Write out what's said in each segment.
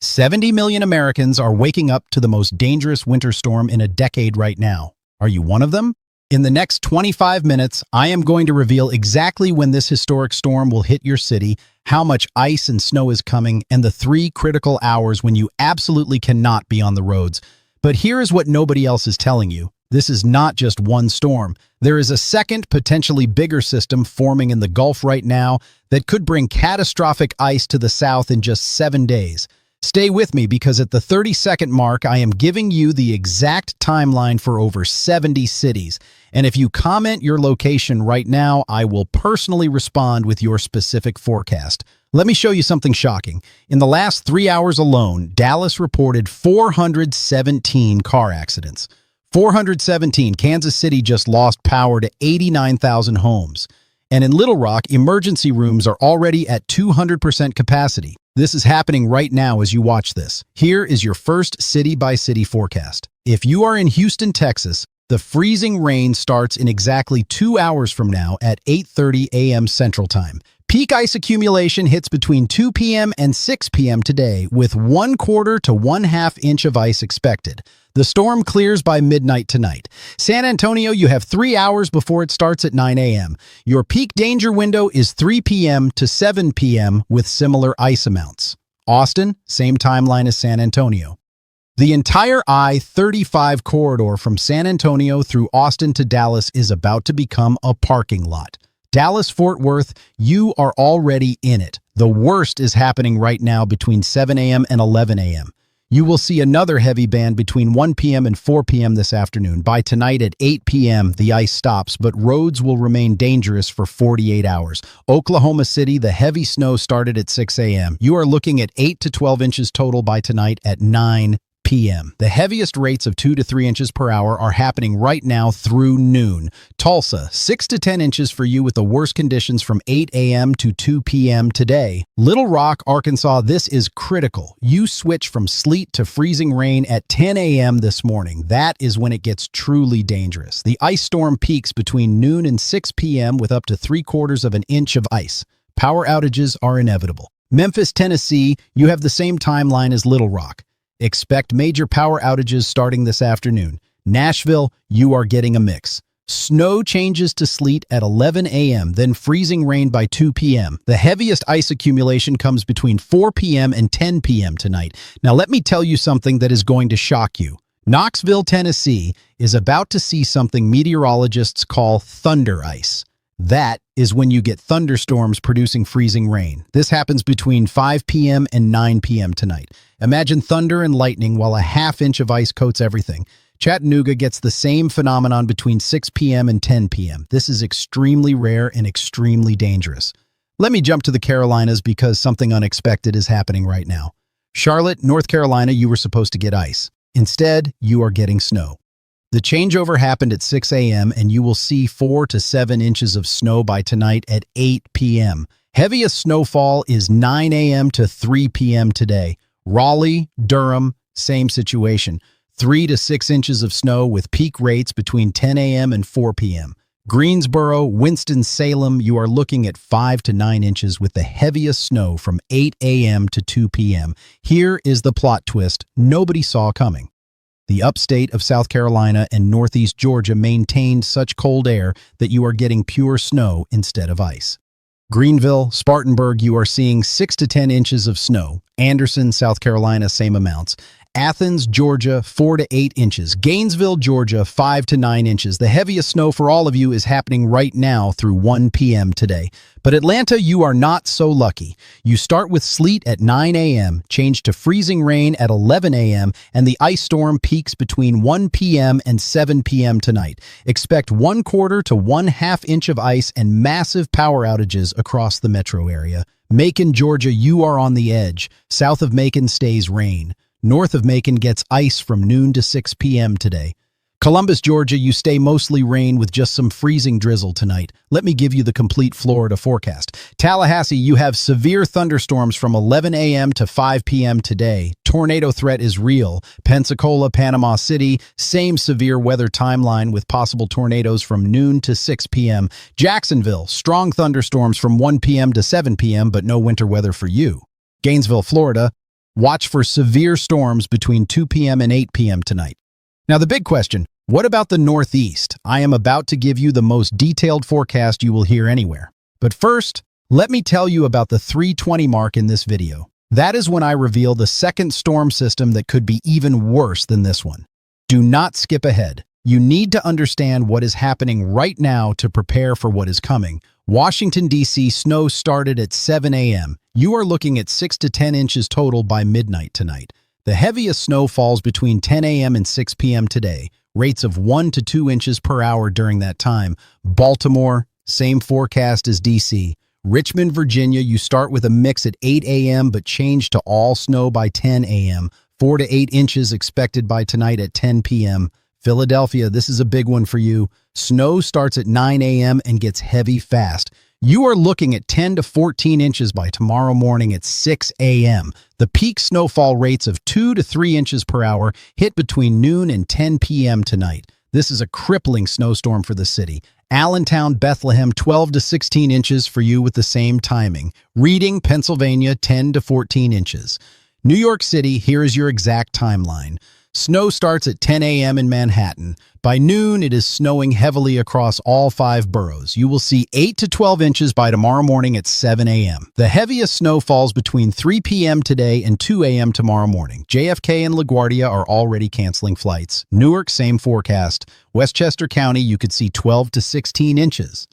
70 million Americans are waking up to the most dangerous winter storm in a decade right now. Are you one of them? In the next 25 minutes, I am going to reveal exactly when this historic storm will hit your city, how much ice and snow is coming, and the 3 critical hours when you absolutely cannot be on the roads. But here is what nobody else is telling you. This is not just one storm. There is a second, potentially bigger system forming in the Gulf right now that could bring catastrophic ice to the south in just 7 days. Stay with me because at the 30-second mark, I am giving you the exact timeline for over 70 cities. And if you comment your location right now, I will personally respond with your specific forecast. Let me show you something shocking. In the last 3 hours alone, Dallas reported 417 car accidents. 417. Kansas City just lost power to 89,000 homes. And in Little Rock, emergency rooms are already at 200% capacity. This is happening right now as you watch this. Here is your first city-by-city forecast. If you are in Houston, Texas, the freezing rain starts in exactly 2 hours from now at 8:30 a.m. Central Time. Peak ice accumulation hits between 2 p.m. and 6 p.m. today, with 1/4 to 1/2 inch of ice expected. The storm clears by midnight tonight. San Antonio, you have 3 hours before it starts at 9 a.m. Your peak danger window is 3 p.m. to 7 p.m. with similar ice amounts. Austin, same timeline as San Antonio. The entire I-35 corridor from San Antonio through Austin to Dallas is about to become a parking lot. Dallas-Fort Worth, you are already in it. The worst is happening right now between 7 a.m. and 11 a.m. You will see another heavy band between 1 p.m. and 4 p.m. this afternoon. By tonight at 8 p.m., the ice stops, but roads will remain dangerous for 48 hours. Oklahoma City, the heavy snow started at 6 a.m. You are looking at 8 to 12 inches total by tonight at 9 p.m. The heaviest rates of 2 to 3 inches per hour are happening right now through noon. Tulsa, 6 to 10 inches for you with the worst conditions from 8 a.m. to 2 p.m. today. Little Rock, Arkansas, this is critical. You switch from sleet to freezing rain at 10 a.m. this morning. That is when it gets truly dangerous. The ice storm peaks between noon and 6 p.m. with up to 3/4 of an inch of ice. Power outages are inevitable. Memphis, Tennessee, you have the same timeline as Little Rock. Expect major power outages starting this afternoon. Nashville, you are getting a mix. Snow changes to sleet at 11 a.m., then freezing rain by 2 p.m. The heaviest ice accumulation comes between 4 p.m. and 10 p.m. tonight. Now let me tell you something that is going to shock you. Knoxville, Tennessee is about to see something meteorologists call thunder ice. That is when you get thunderstorms producing freezing rain. This happens between 5 p.m. and 9 p.m. tonight. Imagine thunder and lightning while a 1/2 inch of ice coats everything. Chattanooga gets the same phenomenon between 6 p.m. and 10 p.m. This is extremely rare and extremely dangerous. Let me jump to the Carolinas because something unexpected is happening right now. Charlotte, North Carolina, you were supposed to get ice. Instead, you are getting snow. The changeover happened at 6 a.m. and you will see 4 to 7 inches of snow by tonight at 8 p.m. Heaviest snowfall is 9 a.m. to 3 p.m. today. Raleigh, Durham, same situation. 3 to 6 inches of snow with peak rates between 10 a.m. and 4 p.m. Greensboro, Winston-Salem, you are looking at 5 to 9 inches with the heaviest snow from 8 a.m. to 2 p.m. Here is the plot twist nobody saw coming. The upstate of South Carolina and northeast Georgia maintained such cold air that you are getting pure snow instead of ice. Greenville, Spartanburg, you are seeing 6 to 10 inches of snow. Anderson, South Carolina, same amounts. Athens, Georgia, 4 to 8 inches. Gainesville, Georgia, 5 to 9 inches. The heaviest snow for all of you is happening right now through 1 p.m. today. But Atlanta, you are not so lucky. You start with sleet at 9 a.m., change to freezing rain at 11 a.m., and the ice storm peaks between 1 p.m. and 7 p.m. tonight. Expect 1/4 to 1/2 inch of ice and massive power outages across the metro area. Macon, Georgia, you are on the edge. South of Macon stays rain. North of Macon gets ice from noon to 6 p.m. today. Columbus, Georgia, you stay mostly rain with just some freezing drizzle tonight. Let me give you the complete Florida forecast. Tallahassee, you have severe thunderstorms from 11 a.m. to 5 p.m. today. Tornado threat is real. Pensacola, Panama City, same severe weather timeline with possible tornadoes from noon to 6 p.m. Jacksonville, strong thunderstorms from 1 p.m. to 7 p.m., but no winter weather for you. Gainesville, Florida, Watch for severe storms between 2 p.m. and 8 p.m. tonight. Now the big question, what about the Northeast? I am about to give you the most detailed forecast you will hear anywhere. But first, let me tell you about the 320 mark in this video. That is when I reveal the second storm system that could be even worse than this one. Do not skip ahead. You need to understand what is happening right now to prepare for what is coming. Washington, D.C. snow started at 7 a.m. You are looking at 6 to 10 inches total by midnight tonight. The heaviest snow falls between 10 a.m. and 6 p.m. today, rates of 1 to 2 inches per hour during that time. Baltimore, same forecast as D.C. Richmond, Virginia, you start with a mix at 8 a.m. but change to all snow by 10 a.m. 4 to 8 inches expected by tonight at 10 p.m. Philadelphia, this is a big one for you. Snow starts at 9 a.m. and gets heavy fast. You are looking at 10 to 14 inches by tomorrow morning at 6 a.m. The peak snowfall rates of 2 to 3 inches per hour hit between noon and 10 p.m. tonight. This is a crippling snowstorm for the city. Allentown, Bethlehem, 12 to 16 inches for you with the same timing. Reading, Pennsylvania, 10 to 14 inches. New York City, here is your exact timeline. Snow starts at 10 a.m. in Manhattan. By noon, it is snowing heavily across all 5 boroughs. You will see 8 to 12 inches by tomorrow morning at 7 a.m. The heaviest snow falls between 3 p.m. today and 2 a.m. tomorrow morning. JFK and LaGuardia are already canceling flights. Newark, same forecast. Westchester County, you could see 12 to 16 inches.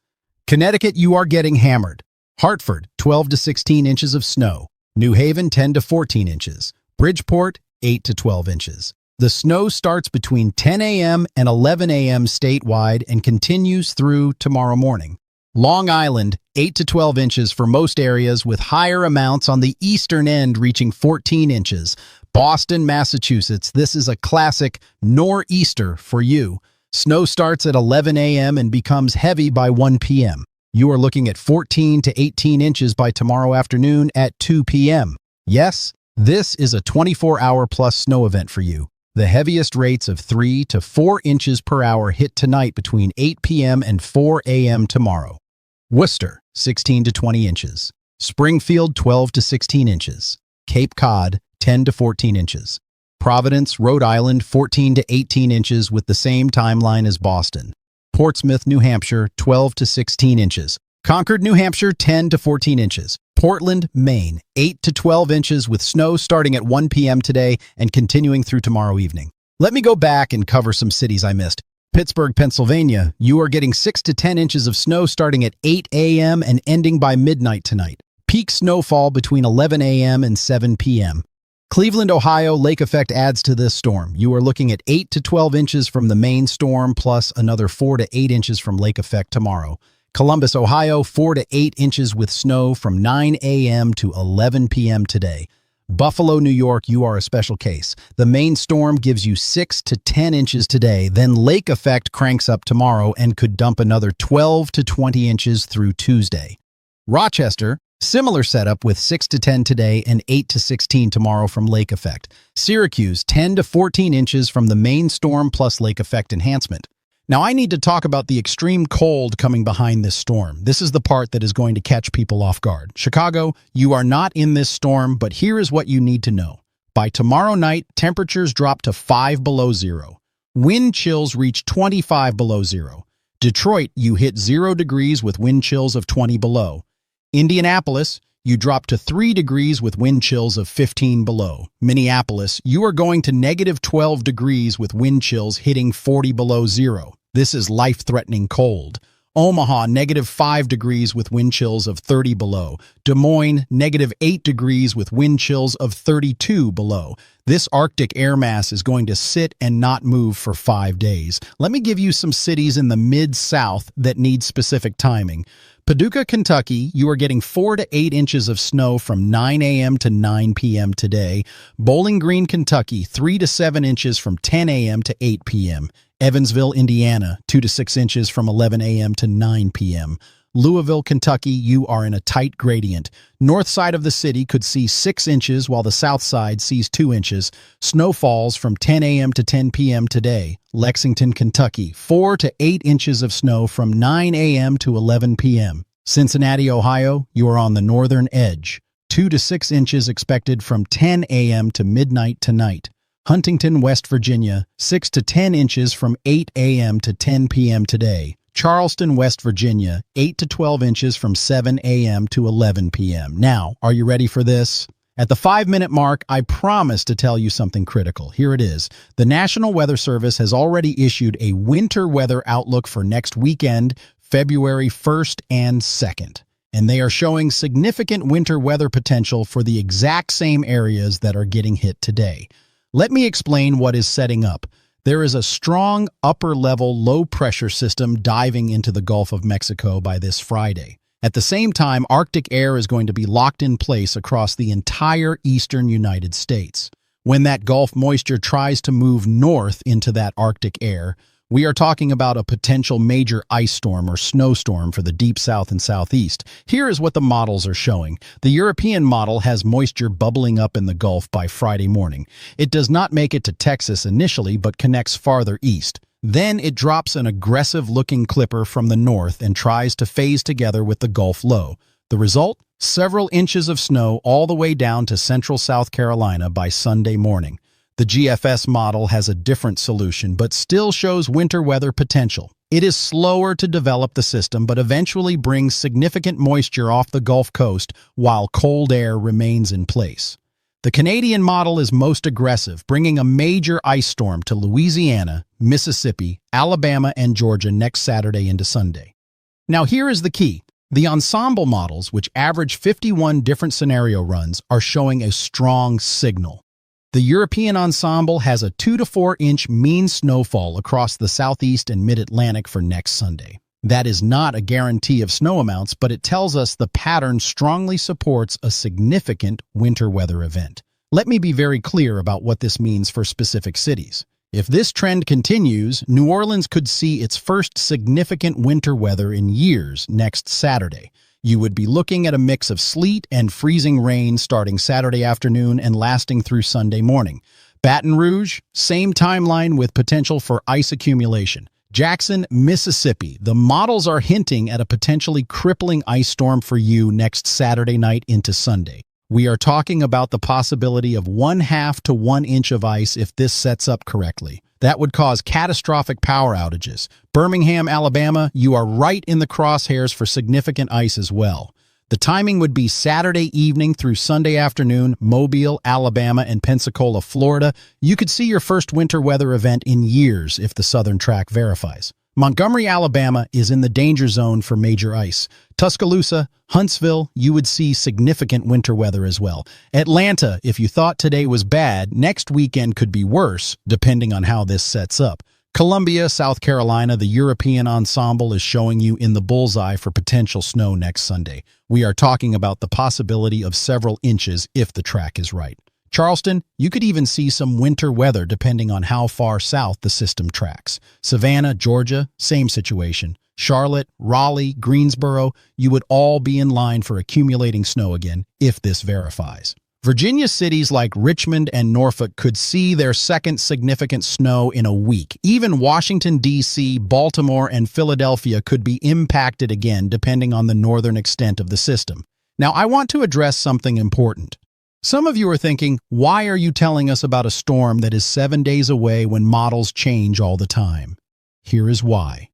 Connecticut, you are getting hammered. Hartford, 12 to 16 inches of snow. New Haven, 10 to 14 inches. Bridgeport, 8 to 12 inches. The snow starts between 10 a.m. and 11 a.m. statewide and continues through tomorrow morning. Long Island, 8 to 12 inches for most areas, with higher amounts on the eastern end reaching 14 inches. Boston, Massachusetts, this is a classic nor'easter for you. Snow starts at 11 a.m. and becomes heavy by 1 p.m. You are looking at 14 to 18 inches by tomorrow afternoon at 2 p.m. Yes, this is a 24-hour plus snow event for you. The heaviest rates of 3 to 4 inches per hour hit tonight between 8 p.m. and 4 a.m. tomorrow. Worcester, 16 to 20 inches. Springfield, 12 to 16 inches. Cape Cod, 10 to 14 inches. Providence, Rhode Island, 14 to 18 inches with the same timeline as Boston. Portsmouth, New Hampshire, 12 to 16 inches. Concord, New Hampshire, 10 to 14 inches. Portland, Maine, 8 to 12 inches with snow starting at 1 p.m. today and continuing through tomorrow evening. Let me go back and cover some cities I missed. Pittsburgh, Pennsylvania, you are getting 6 to 10 inches of snow starting at 8 a.m. and ending by midnight tonight. Peak snowfall between 11 a.m. and 7 p.m. Cleveland, Ohio, lake effect adds to this storm. You are looking at 8 to 12 inches from the main storm plus another 4 to 8 inches from lake effect tomorrow. Columbus, Ohio, 4 to 8 inches with snow from 9 a.m. to 11 p.m. today. Buffalo, New York, you are a special case. The main storm gives you 6 to 10 inches today, then lake effect cranks up tomorrow and could dump another 12 to 20 inches through Tuesday. Rochester, similar setup with 6 to 10 today and 8 to 16 tomorrow from lake effect. Syracuse, 10 to 14 inches from the main storm plus lake effect enhancement. Now, I need to talk about the extreme cold coming behind this storm. This is the part that is going to catch people off guard. Chicago, you are not in this storm, but here is what you need to know. By tomorrow night, temperatures drop to 5 below zero. Wind chills reach 25 below zero. Detroit, you hit 0 degrees with wind chills of 20 below. Indianapolis, you drop to 3 degrees with wind chills of 15 below. Minneapolis, you are going to negative 12 degrees with wind chills hitting 40 below zero. This is life-threatening cold. Omaha, negative 5 degrees with wind chills of 30 below. Des Moines, negative 8 degrees with wind chills of 32 below. This Arctic air mass is going to sit and not move for 5 days. Let me give you some cities in the mid-south that need specific timing. Paducah, Kentucky, you are getting 4 to 8 inches of snow from 9 a.m. to 9 p.m. today. Bowling Green, Kentucky, 3 to 7 inches from 10 a.m. to 8 p.m. Evansville, Indiana, 2 to 6 inches from 11 a.m. to 9 p.m. Louisville, Kentucky, you are in a tight gradient. North side of the city could see 6 inches while the south side sees 2 inches. Snow falls from 10 a.m. to 10 p.m. today. Lexington, Kentucky, 4 to 8 inches of snow from 9 a.m. to 11 p.m. Cincinnati, Ohio, you are on the northern edge. 2 to 6 inches expected from 10 a.m. to midnight tonight. Huntington, West Virginia, 6 to 10 inches from 8 a.m. to 10 p.m. today. Charleston, West Virginia, 8 to 12 inches from 7 a.m. to 11 p.m. Now, are you ready for this? At the 5-minute mark, I promise to tell you something critical. Here it is. The National Weather Service has already issued a winter weather outlook for next weekend, February 1st and 2nd. And they are showing significant winter weather potential for the exact same areas that are getting hit today. Let me explain what is setting up. There is a strong upper-level low-pressure system diving into the Gulf of Mexico by this Friday. At the same time, Arctic air is going to be locked in place across the entire eastern United States. When that Gulf moisture tries to move north into that Arctic air, we are talking about a potential major ice storm or snowstorm for the deep south and southeast. Here is what the models are showing. The European model has moisture bubbling up in the Gulf by Friday morning. It does not make it to Texas initially, but connects farther east. Then it drops an aggressive-looking clipper from the north and tries to phase together with the Gulf low. The result? Several inches of snow all the way down to central South Carolina by Sunday morning. The GFS model has a different solution, but still shows winter weather potential. It is slower to develop the system, but eventually brings significant moisture off the Gulf Coast while cold air remains in place. The Canadian model is most aggressive, bringing a major ice storm to Louisiana, Mississippi, Alabama, and Georgia next Saturday into Sunday. Now here is the key. The ensemble models, which average 51 different scenario runs, are showing a strong signal. The European ensemble has a 2 to 4 inch mean snowfall across the southeast and mid-Atlantic for next Sunday. That is not a guarantee of snow amounts, but it tells us the pattern strongly supports a significant winter weather event. Let me be very clear about what this means for specific cities. If this trend continues, New Orleans could see its first significant winter weather in years next Saturday. You would be looking at a mix of sleet and freezing rain starting Saturday afternoon and lasting through Sunday morning. Baton Rouge, same timeline with potential for ice accumulation. Jackson, Mississippi, the models are hinting at a potentially crippling ice storm for you next Saturday night into Sunday. We are talking about the possibility of 1/2 to 1 inch of ice if this sets up correctly. That would cause catastrophic power outages. Birmingham, Alabama, you are right in the crosshairs for significant ice as well. The timing would be Saturday evening through Sunday afternoon, Mobile, Alabama, and Pensacola, Florida. You could see your first winter weather event in years if the southern track verifies. Montgomery, Alabama is in the danger zone for major ice. Tuscaloosa, Huntsville, you would see significant winter weather as well. Atlanta, if you thought today was bad, next weekend could be worse, depending on how this sets up. Columbia, South Carolina, the European ensemble is showing you in the bullseye for potential snow next Sunday. We are talking about the possibility of several inches if the track is right. Charleston, you could even see some winter weather depending on how far south the system tracks. Savannah, Georgia, same situation. Charlotte, Raleigh, Greensboro, you would all be in line for accumulating snow again if this verifies. Virginia cities like Richmond and Norfolk could see their second significant snow in a week. Even Washington, D.C., Baltimore, and Philadelphia could be impacted again depending on the northern extent of the system. Now, I want to address something important. Some of you are thinking, why are you telling us about a storm that is 7 days away when models change all the time? Here is why.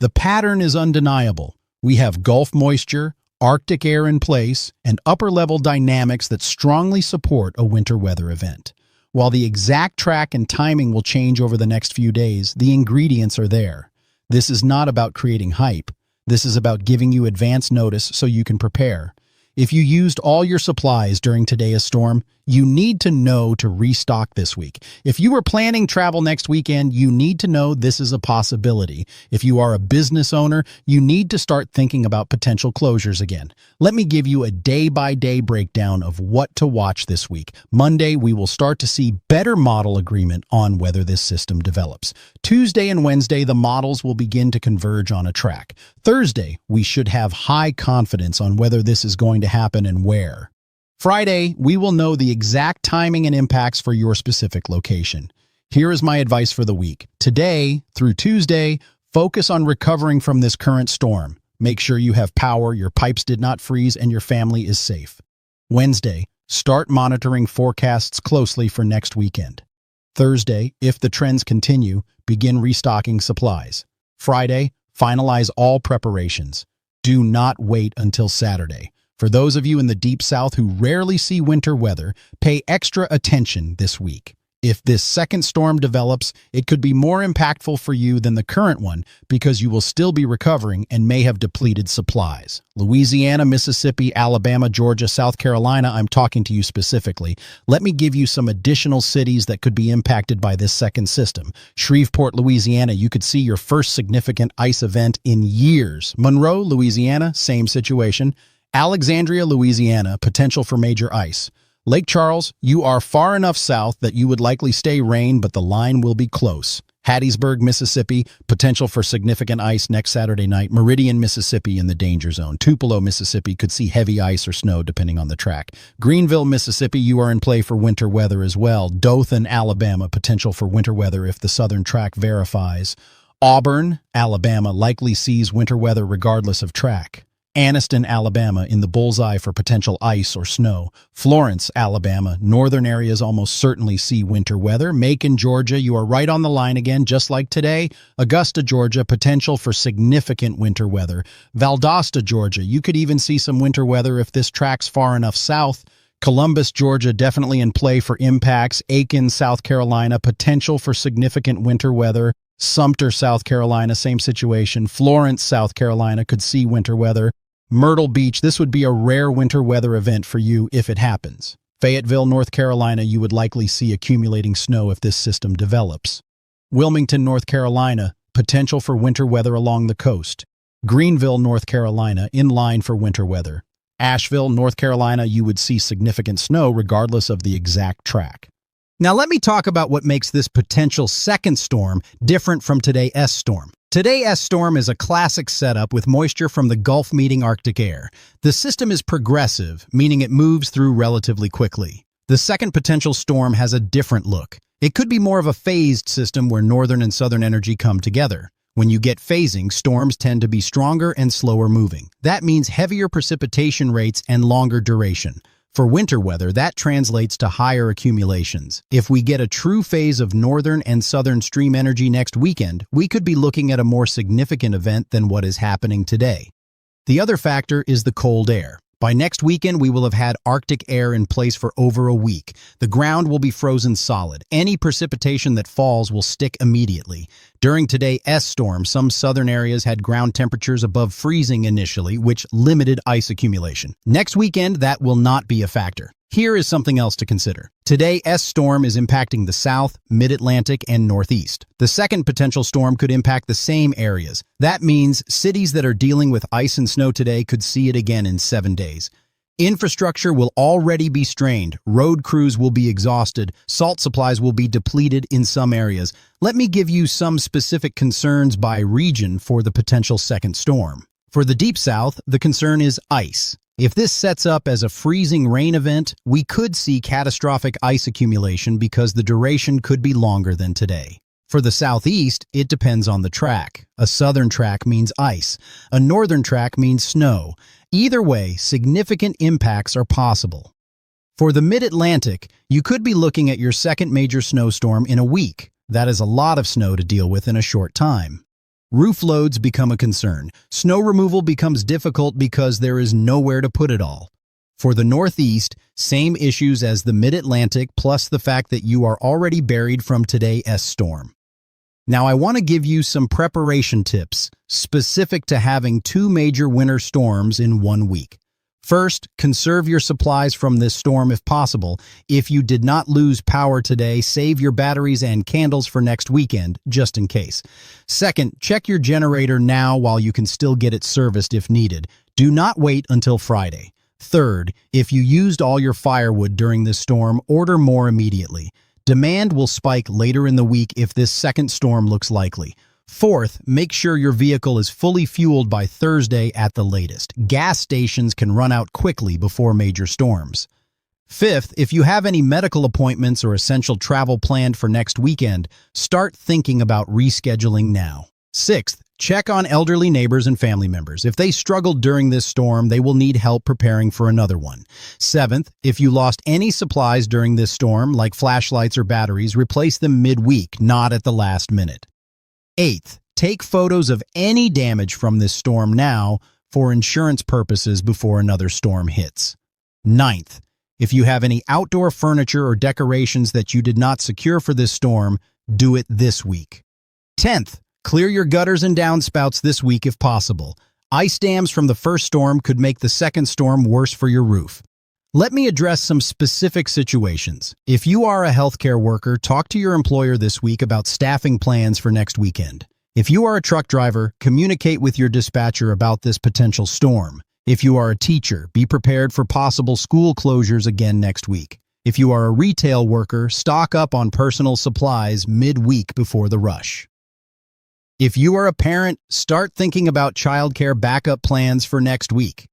The pattern is undeniable. We have Gulf moisture, Arctic air in place, and upper-level dynamics that strongly support a winter weather event. While the exact track and timing will change over the next few days, the ingredients are there. This is not about creating hype. This is about giving you advance notice so you can prepare. If you used all your supplies during today's storm, you need to know to restock this week. If you are planning travel next weekend, you need to know this is a possibility. If you are a business owner, you need to start thinking about potential closures again. Let me give you a day-by-day breakdown of what to watch this week. Monday, we will start to see better model agreement on whether this system develops. Tuesday and Wednesday, the models will begin to converge on a track. Thursday, we should have high confidence on whether this is going to happen and where. Friday, we will know the exact timing and impacts for your specific location. Here is my advice for the week. Today through Tuesday, focus on recovering from this current storm. Make sure you have power, your pipes did not freeze, and your family is safe. Wednesday, start monitoring forecasts closely for next weekend. Thursday, if the trends continue, begin restocking supplies. Friday, finalize all preparations. Do not wait until Saturday. For those of you in the Deep South who rarely see winter weather, pay extra attention this week. If this second storm develops, it could be more impactful for you than the current one because you will still be recovering and may have depleted supplies. Louisiana, Mississippi, Alabama, Georgia, South Carolina, I'm talking to you specifically. Let me give you some additional cities that could be impacted by this second system. Shreveport, Louisiana, you could see your first significant ice event in years. Monroe, Louisiana, same situation. Alexandria, Louisiana, potential for major ice. Lake Charles, you are far enough south that you would likely stay rain, but the line will be close. Hattiesburg, Mississippi, potential for significant ice next Saturday night. Meridian, Mississippi, in the danger zone. Tupelo, Mississippi, could see heavy ice or snow depending on the track. Greenville, Mississippi, you are in play for winter weather as well. Dothan, Alabama, potential for winter weather if the southern track verifies. Auburn, Alabama, likely sees winter weather regardless of track. Anniston, Alabama, in the bullseye for potential ice or snow. Florence, Alabama, northern areas almost certainly see winter weather. Macon, Georgia, you are right on the line again, just like today. Augusta, Georgia, potential for significant winter weather. Valdosta, Georgia, you could even see some winter weather if this tracks far enough south. Columbus, Georgia, definitely in play for impacts. Aiken, South Carolina, potential for significant winter weather. Sumter, South Carolina, same situation. Florence, South Carolina, could see winter weather. Myrtle Beach, this would be a rare winter weather event for you if it happens. Fayetteville, North Carolina, you would likely see accumulating snow if this system develops. Wilmington, North Carolina, potential for winter weather along the coast. Greenville, North Carolina, in line for winter weather. Asheville, North Carolina, you would see significant snow regardless of the exact track. Now let me talk about what makes this potential second storm different from today's storm. Today's storm is a classic setup with moisture from the Gulf meeting Arctic air. The system is progressive, meaning it moves through relatively quickly. The second potential storm has a different look. It could be more of a phased system where northern and southern energy come together. When you get phasing, storms tend to be stronger and slower moving. That means heavier precipitation rates and longer duration. For winter weather, that translates to higher accumulations. If we get a true phase of northern and southern stream energy next weekend, we could be looking at a more significant event than what is happening today. The other factor is the cold air. By next weekend, we will have had Arctic air in place for over a week. The ground will be frozen solid. Any precipitation that falls will stick immediately. During today's storm, some southern areas had ground temperatures above freezing initially, which limited ice accumulation. Next weekend, that will not be a factor. Here is something else to consider. Today's storm is impacting the South, Mid-Atlantic, and Northeast. The second potential storm could impact the same areas. That means cities that are dealing with ice and snow today could see it again in 7 days. Infrastructure will already be strained. Road crews will be exhausted. Salt supplies will be depleted in some areas. Let me give you some specific concerns by region for the potential second storm. For the Deep South, the concern is ice. If this sets up as a freezing rain event, we could see catastrophic ice accumulation because the duration could be longer than today. For the Southeast, it depends on the track. A southern track means ice. A northern track means snow. Either way, significant impacts are possible. For the Mid-Atlantic, you could be looking at your second major snowstorm in a week. That is a lot of snow to deal with in a short time. Roof loads become a concern. Snow removal becomes difficult because there is nowhere to put it all. For the Northeast, same issues as the Mid-Atlantic, plus the fact that you are already buried from today's storm. Now I want to give you some preparation tips specific to having 2 major winter storms in 1 week. First, conserve your supplies from this storm if possible. If you did not lose power today, save your batteries and candles for next weekend, just in case. Second, check your generator now while you can still get it serviced if needed. Do not wait until Friday. Third, if you used all your firewood during this storm, order more immediately. Demand will spike later in the week if this second storm looks likely. Fourth, make sure your vehicle is fully fueled by Thursday at the latest. Gas stations can run out quickly before major storms. Fifth, if you have any medical appointments or essential travel planned for next weekend, start thinking about rescheduling now. Sixth, Check on elderly neighbors and family members. If they struggled during this storm, they will need help preparing for another one. 7th, if you lost any supplies during this storm, like flashlights or batteries, replace them midweek, not at the last minute. 8th, take photos of any damage from this storm now for insurance purposes before another storm hits. 9th, if you have any outdoor furniture or decorations that you did not secure for this storm, do it this week. 10th, clear your gutters and downspouts this week if possible. Ice dams from the first storm could make the second storm worse for your roof. Let me address some specific situations. If you are a healthcare worker, talk to your employer this week about staffing plans for next weekend. If you are a truck driver, communicate with your dispatcher about this potential storm. If you are a teacher, be prepared for possible school closures again next week. If you are a retail worker, stock up on personal supplies midweek before the rush. If you are a parent, start thinking about childcare backup plans for next week.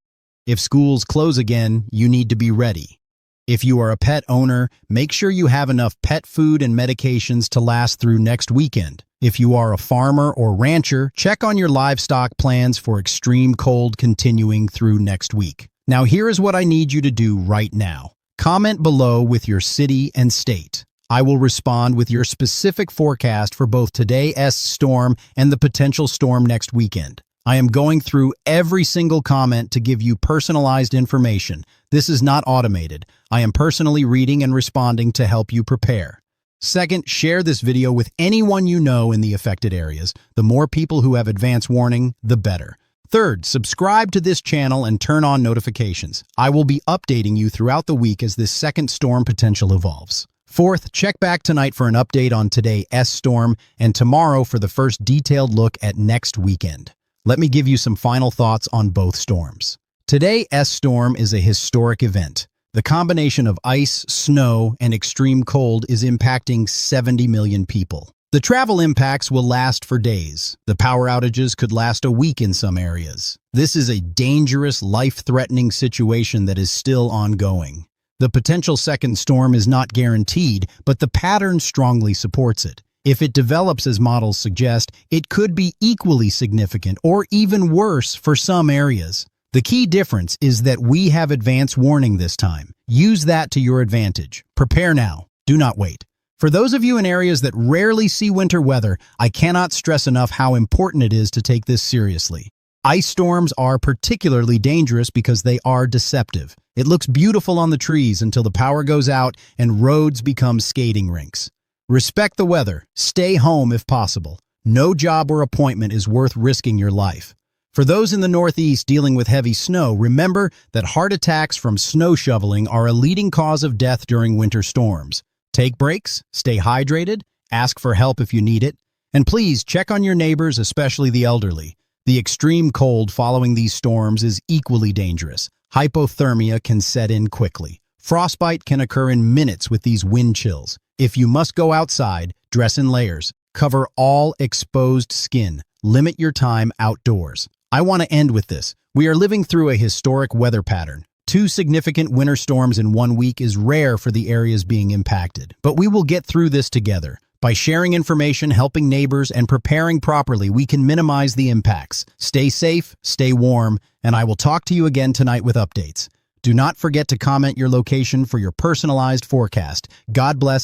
If schools close again, you need to be ready. If you are a pet owner, make sure you have enough pet food and medications to last through next weekend. If you are a farmer or rancher, check on your livestock plans for extreme cold continuing through next week. Now here is what I need you to do right now. Comment below with your city and state. I will respond with your specific forecast for both today's storm and the potential storm next weekend. I am going through every single comment to give you personalized information. This is not automated. I am personally reading and responding to help you prepare. Second, share this video with anyone you know in the affected areas. The more people who have advance warning, the better. Third, subscribe to this channel and turn on notifications. I will be updating you throughout the week as this second storm potential evolves. Fourth, check back tonight for an update on today's storm and tomorrow for the first detailed look at next weekend. Let me give you some final thoughts on both storms. Today's storm is a historic event. The combination of ice, snow, and extreme cold is impacting 70 million people. The travel impacts will last for days. The power outages could last a week in some areas. This is a dangerous, life-threatening situation that is still ongoing. The potential second storm is not guaranteed, but the pattern strongly supports it. If it develops as models suggest, it could be equally significant or even worse for some areas. The key difference is that we have advance warning this time. Use that to your advantage. Prepare now. Do not wait. For those of you in areas that rarely see winter weather, I cannot stress enough how important it is to take this seriously. Ice storms are particularly dangerous because they are deceptive. It looks beautiful on the trees until the power goes out and roads become skating rinks. Respect the weather. Stay home if possible. No job or appointment is worth risking your life. For those in the Northeast dealing with heavy snow, remember that heart attacks from snow shoveling are a leading cause of death during winter storms. Take breaks, stay hydrated, ask for help if you need it, and please check on your neighbors, especially the elderly. The extreme cold following these storms is equally dangerous. Hypothermia can set in quickly. Frostbite can occur in minutes with these wind chills. If you must go outside, dress in layers. Cover all exposed skin. Limit your time outdoors. I want to end with this. We are living through a historic weather pattern. 2 significant winter storms in 1 week is rare for the areas being impacted. But we will get through this together. By sharing information, helping neighbors, and preparing properly, we can minimize the impacts. Stay safe, stay warm, and I will talk to you again tonight with updates. Do not forget to comment your location for your personalized forecast. God bless.